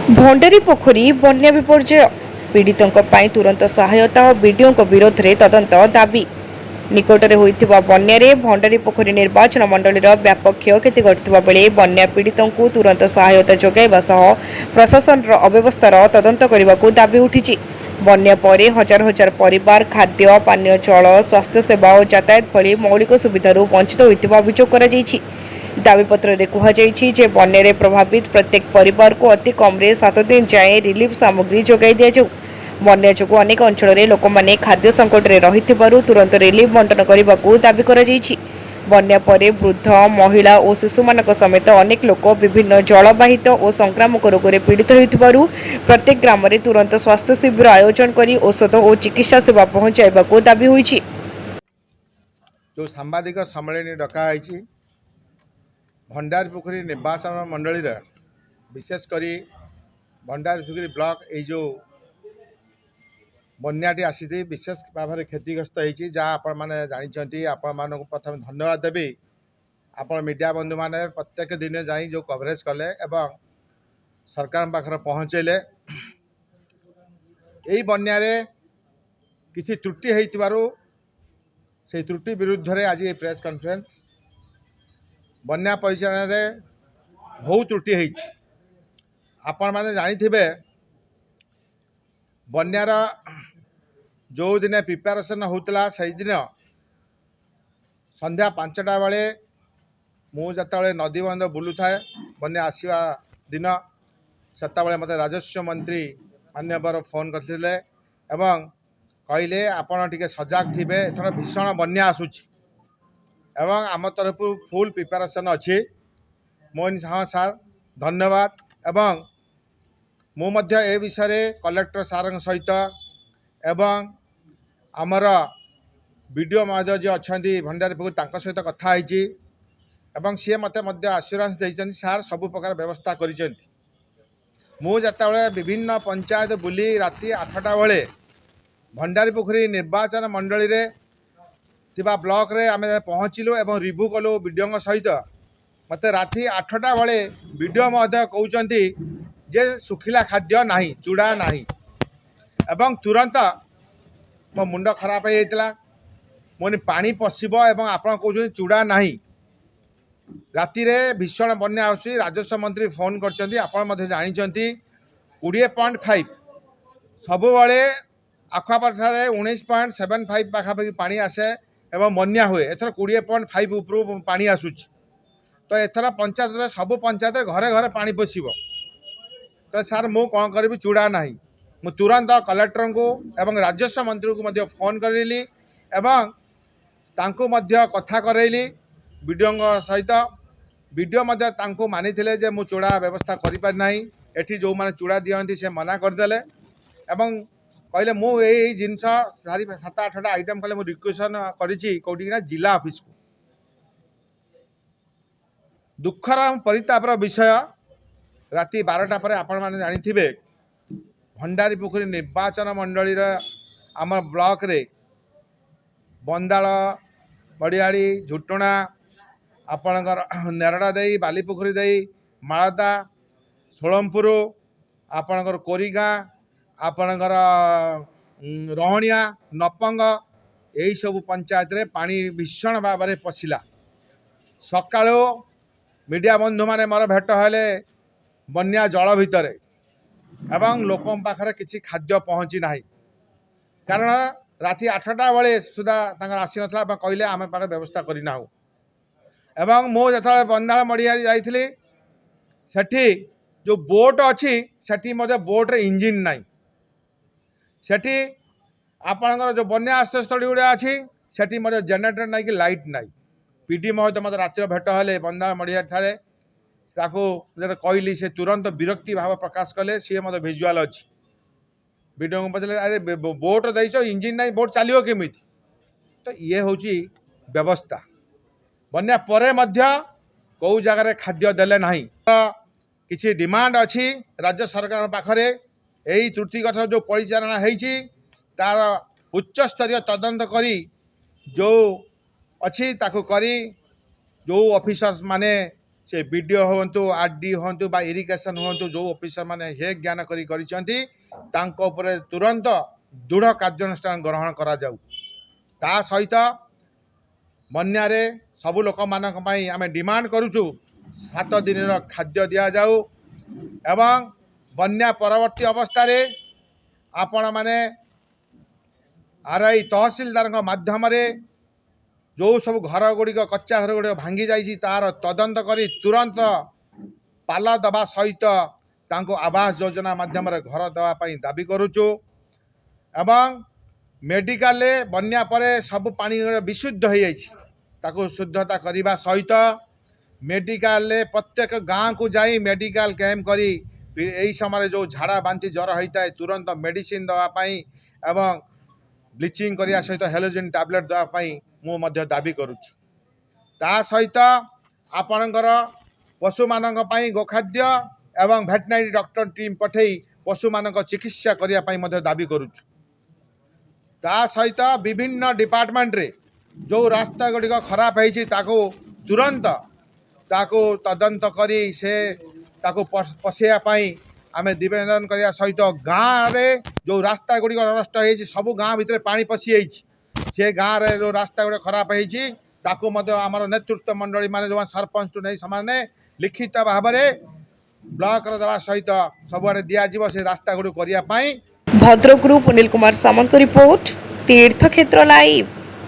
भंडारी पोखरी बन्या विपर्यय पीड़ितों तुरंत सहायता और विडीओ विरोध में तदंत दाबी निकटरे होइथिबा बन्यारे भंडारी पोखरी निर्वाचन मंडल व्यापक क्षयक्षति घटिथिबा बेले बन्या पीड़ितों तुरंत सहायता जोगाइबा सह प्रशासन अव्यवस्थार तदंत करने दाबी उठी। बन्या परे हजार हजार परिवार खाद्य पानीय जल स्वास्थ्य सेवा और यातायात भली मौलिक सुविधार वंचित होइथिबा अभियोग करा जायछि। दाबीपत्र में कहुई बन्या प्रभावित प्रत्येक परिवार को अति कम 7 दिन जाए रिलीफ सामग्री जोगाई दि जाऊ। बन्या जो अनेक अंचल लोक मैंने खाद्य संकट में रही तुरंत रिलीफ बंटन करने को दाबी कर बन्या परे वृद्ध महिला और शिशु मानक समेत अनेक लोक विभिन्न जलबाहित और संक्रामक रोग में पीड़ित होइथिबारु प्रत्येक ग्राम में तुरंत स्वास्थ्य शिविर आयोजन कर औषध और चिकित्सा सेवा पहुंचाइबा को दाबी होइछि। जो सांबादिक सम्मेलन डकाई भंडारी पोखरी निर्वाचन मंडली विशेषकर भंडारी पोखरी ब्लॉक ये जो बन्याटी आसी विशेष भाव में क्षतिग्रस्त होती जहाँ आपण मैंने जानते आपण मान प्रथम धन्यवाद देवी आपण मीडिया बंधु मैंने प्रत्येक दिन जा जो कवरेज कले एवं सरकार पाखे पहुँचले यही बन्यारे किसी त्रुटि होइतिबारु से त्रुटि विरुद्ध रे आज ये प्रेस कॉन्फ्रेंस बन्या परिचालन में बहुत त्रुटि होइछि। आपण माने जानिथिबे बन्यार जो दिन प्रिपेरेसन होतला से दिन संध्या 5टा बेले मु जतबे नदी बंध बुलू थाए बन्या आसवा दिन सेतबे मते राजस्व मंत्री मान्यवर फोन करथिले एवं कहले आपण टिके सजग थिबे एथर भीषण बन्या आसुछि एवं आम तरफ फुल प्रिपेरेसन अच्छी मोहन हाँ सार धन्यवाद एवं मु मध्य ए विषय कलेक्टर सार सहित एवं आमर वीडियो महोदय जी अच्छा भंडारी पोखरी सहित कथा होइछि एवं सी मत आश्योरेंस देइछन्ति सार सबु प्रकार व्यवस्था करिसेंति। मु जतबे विभिन्न पंचायत बुली राति 8टा बेले भंडारी पोखरी निर्वाचन मंडली रे तिबा ब्लॉक रे आमे पहुँचलु एवं रिव्यू कलु वीडियो सहित मत राति 8टा बेले वीडियो महोदय कहउचंती जे सुखिला खाद्य नाही चूड़ा नाही एवं तुरंत मो मुंड खराब हो जाता मोनी पानी पशिबो एवं आपण कहउचंती चूड़ा नाही राति रे भीषण बन्या आसी राजस्व मंत्री फोन करचंती आपण मध्ये जानिचंती 20.5 सबु बेले आखपाखे 19.75 पाखापाखि पानी आसे एवं बन्या हुए एथर 20.5 ऊपर पानी आसूची तो एथर पंचायत सबु पंचायत घरे घरे पानी पशिबो तो सार मु कौन करी चूड़ा ना मु तुरंत कलेक्टर को एवं राजस्व मंत्री को मध्य फोन करेली एवं तांको मध्य कथा करैली वीडियो सहित वीडियो मध्य तांको मानी जे मु चूड़ा व्यवस्था करि पारि नाही एठी जो माने चूड़ा दियंती से मना करदेले एवं कहले मु यही जिनस सारी 7-8टा आइटम कले मु रिक्वेशन करिछि कोठी ना जिला ऑफिस को दुखर परितापर विषय राति 12टा पर आपण माने जानिथिबे भंडारी पोखरी निर्वाचन मंडली आम ब्लॉक रे बंदाल बड़ियाड़ी झुटुणा आपणकर नेरड़ा दे बालीपोखरी दे मालदा सोलमपुर आपणकर कोरीगाँ आपणकर रहणिया नपंग यही सब पंचायत रे पानी भीषण भाव में पशिला सकाळो मीडिया बंधु माने मोर भेट हेले बन्या जल भितर एवं लोक पाखरे किसी खाद्य पहुँची ना कारण राति 8टा बेले सुधा आसी ना कहले आम पाखे व्यवस्था करना एवं मु जो बंदाल मड़ियारी जाइली सेठी जो बोट अच्छी सेठी मध्य बोट रे इंजिन नाई सेठी आपणकर जो बन्या आश्रयस्थली गुड़ा अच्छी सेठी मध्य जेनेरेटर नाई कि लाइट नाई पीडी महोदय मत रातिर भेट हेले बंदाल मड़ियारी ठारे कहली से तुरंत विरक्ति भाव प्रकाश कले सी मत भिजुआल अच्छी वीडियो को पचारे अरे बोट देच इंजिन ना बोट चलो केमी तो ये हूँ व्यवस्था बन्या परे मध्य कौ जगार खाद्य देले ना किसी डिमांड अच्छी राज्य सरकार पाखरे यही त्रुटिगत जो परिचालना होती तार उच्च स्तरीय तदंत करी जो अच्छी ताकू करी जो ऑफिसर्स माने से बीडीओ हूँ आरडी हूँ बा इरिगेशन हूँ जो ऑफिसर माने हे ज्ञान करी तुरंत दृढ़ कार्यानुष्ठान ग्रहण करा जाऊ। ता सहित बन्यारे सबु लोक मानक पई आमे डिमांड करूचु 7 दिन खाद्य दिया जाऊ एवं बन्या परवर्ती अवस्था रे आपण माने आरआई तहसीलदार माध्यम रे जो सब घर गुड़िक कच्चा घर गुड़िक भांगी जाइए तार तदंत करी तुरंत पाल दबा सहित तांको आवास योजना माध्यम रे घर दवाई दाबी करुचु एवं मेडिकल बन्या परे सब पानी विशुद्ध हो जाइए ताको शुद्धता करने सहित मेडिकल प्रत्येक गाँव को जाई मेडिकल कैम्प करी यही समय जो झाड़ा बांति ज्वर होता है तुरंत मेडिसिन दवाई एवं ब्लीचिंग करिया सहित हेलोजेन टैबलेट दवाई मु मध्य दाबी करुछु। ता सहित आपणकर पशु मानक पई गोखाद्य एवं वेटनरी डॉक्टर टीम पठेई पशु मानक चिकित्सा करिया पई मध्य दाबी करुछु। ता सहित विभिन्न डिपार्टमेंट रे जो रास्ता गुड़िक खराब है तुरंत ताको तदंत करी से ताको पशेया पई आमे निवेदन करिया सहित गाँव रे जो रास्ता गुड़िक नष्ट हो सबू गाँव भितर पानी पशि जाइए से गाँव रे जो रास्ता गुड़ा खराब होती ताको मध्य आमर नेतृत्व मंडली माने जो सरपंच टू नहीं समाने लिखित भाव में ब्लॉक रे देवा सहित सबुआड़े दिया से रास्ता गुड़ी करिया पाई। भद्रकरू पुनील कुमार सामंत रिपोर्ट तीर्थक्षेत्र लाइव।